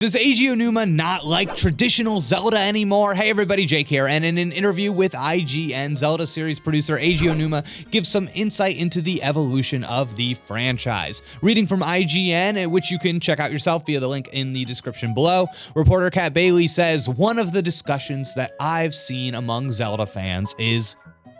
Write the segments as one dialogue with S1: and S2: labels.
S1: Does Eiji Aonuma not like traditional Zelda anymore? Hey everybody, Jake here, and in an interview with IGN, Zelda series producer Eiji Aonuma gives some insight into the evolution of the franchise. Reading from IGN, which you can check out yourself via the link in the description below, reporter Kat Bailey says, one of the discussions that I've seen among Zelda fans is,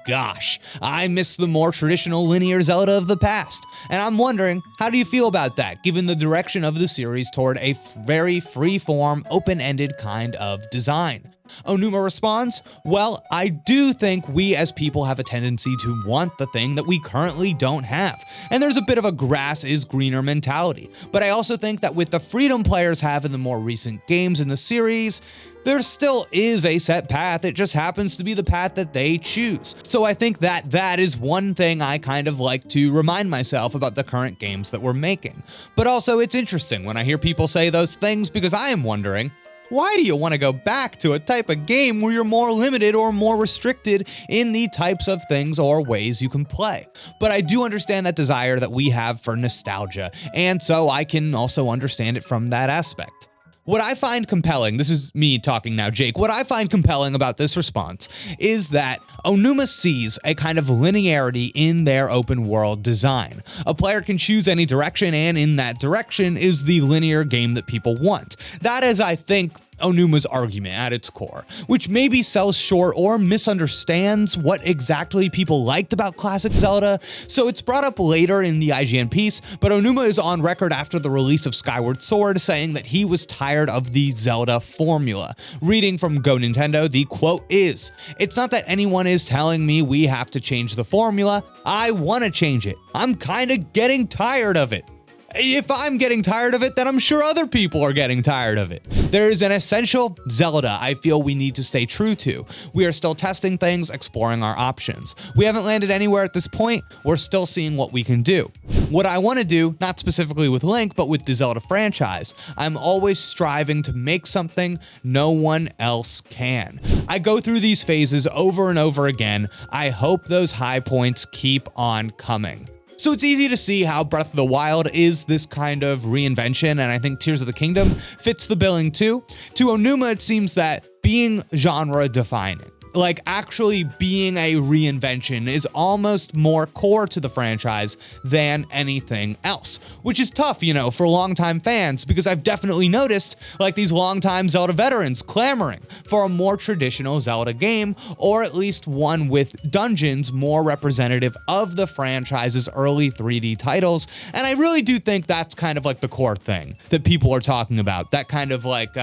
S1: gosh, I miss the more traditional linear Zelda of the past. And I'm wondering, how do you feel about that, given the direction of the series toward a very free-form, open-ended kind of design? Aonuma responds, well, I do think we as people have a tendency to want the thing that we currently don't have. And there's a bit of a grass is greener mentality. But I also think that with the freedom players have in the more recent games in the series, there still is a set path. It just happens to be the path that they choose. So I think that is one thing I kind of like to remind myself about the current games that we're making. But also it's interesting when I hear people say those things, because I am wondering, why do you want to go back to a type of game where you're more limited or more restricted in the types of things or ways you can play? But I do understand that desire that we have for nostalgia, and so I can also understand it from that aspect. What I find compelling, this is me talking now, Jake, what I find compelling about this response is that Aonuma sees a kind of linearity in their open world design. A player can choose any direction, and in that direction is the linear game that people want. That is, I think, Aonuma's argument at its core, which maybe sells short or misunderstands what exactly people liked about classic Zelda. So it's brought up later in the IGN piece, but Aonuma is on record after the release of Skyward Sword saying that he was tired of the Zelda formula. Reading from Go Nintendo, the quote is, "It's not that anyone is telling me we have to change the formula. I want to change it. I'm kind of getting tired of it. If I'm getting tired of it, then I'm sure other people are getting tired of it." There is an essential Zelda I feel we need to stay true to. We are still testing things, exploring our options. We haven't landed anywhere at this point. We're still seeing what we can do. What I want to do, not specifically with Link, but with the Zelda franchise, I'm always striving to make something no one else can. I go through these phases over and over again. I hope those high points keep on coming. So it's easy to see how Breath of the Wild is this kind of reinvention, and I think Tears of the Kingdom fits the billing too. To Aonuma, it seems that being genre defining, like actually being a reinvention, is almost more core to the franchise than anything else, which is tough, you know, for longtime fans, because I've definitely noticed like these longtime Zelda veterans clamoring for a more traditional Zelda game, or at least one with dungeons more representative of the franchise's early 3D titles. And I really do think that's kind of like the core thing that people are talking about, that kind of like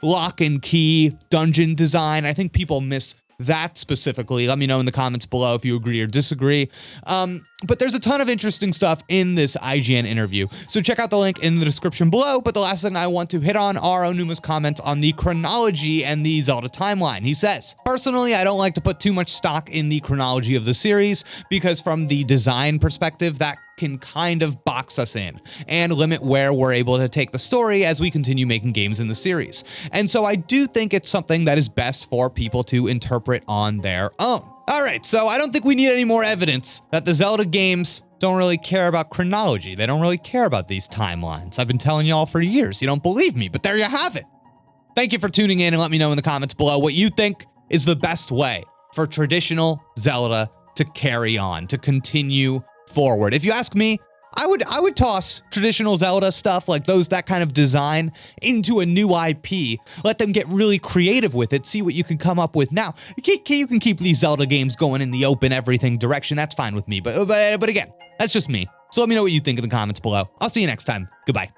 S1: lock and key dungeon design. I think people miss that specifically. Let me know in the comments below if you agree or disagree. But there's a ton of interesting stuff in this IGN interview, so check out the link in the description below. But the last thing I want to hit on are Aonuma's comments on the chronology and the Zelda timeline. He says, personally, I don't like to put too much stock in the chronology of the series, because from the design perspective, that can kind of box us in and limit where we're able to take the story as we continue making games in the series. And so I do think it's something that is best for people to interpret on their own. All right, so I don't think we need any more evidence that the Zelda games don't really care about chronology. They don't really care about these timelines. I've been telling y'all for years. You don't believe me, but there you have it. Thank you for tuning in, and let me know in the comments below what you think is the best way for traditional Zelda to carry on, to continue forward. If you ask me, I would toss traditional Zelda stuff like that kind of design into a new IP. Let them get really creative with it, see what you can come up with. Now, you can keep these Zelda games going in the open everything direction. That's fine with me. But again, that's just me. So let me know what you think in the comments below. I'll see you next time. Goodbye.